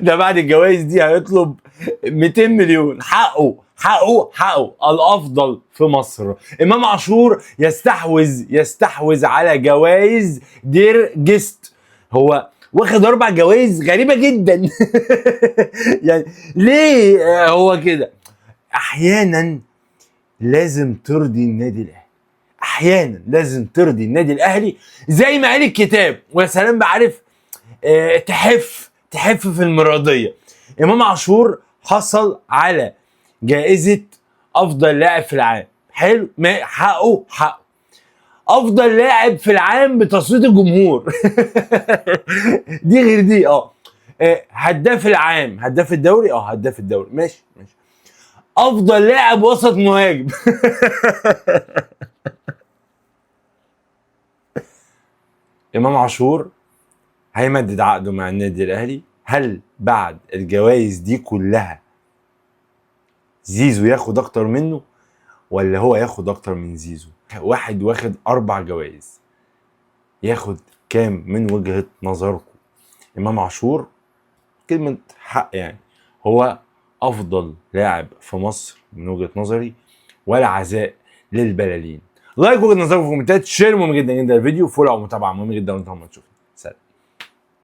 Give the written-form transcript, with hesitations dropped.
ده بعد الجوائز دي هيطلب 200 مليون. حقه حقه حقه، الافضل في مصر. امام عاشور يستحوذ على جوائز دير جست. هو واخد 4 جوائز غريبه جدا. يعني ليه هو كده؟ احيانا لازم ترضي النادي الاهلي، احيانا لازم ترضي النادي الاهلي زي ما قال الكتاب. ويا سلام بقى، عارف تحف في المرضيه. امام عاشور حصل على جائزه افضل لاعب في العام. حلو، حقه افضل لاعب في العام بتصويت الجمهور. دي غير دي. هداف العام، هداف الدوري، هداف الدوري، ماشي. افضل لاعب وسط مهاجم. امام عاشور هيمدد عقده مع النادي الاهلي. هل بعد الجوائز دي كلها زيزو ياخد اكتر منه، ولا هو ياخد اكتر من زيزو؟ واحد واخد 4 جوائز، ياخد كام من وجهة نظركم؟ امام عاشور كلمة حق يعني هو افضل لاعب في مصر من وجهة نظري، ولا عزاء للبلالين. لايك وجهة نظركم في الكومنتات، شير مهم جدا الفيديو، فولو او متابعة مهم جدا وانتم ما تشوفوا.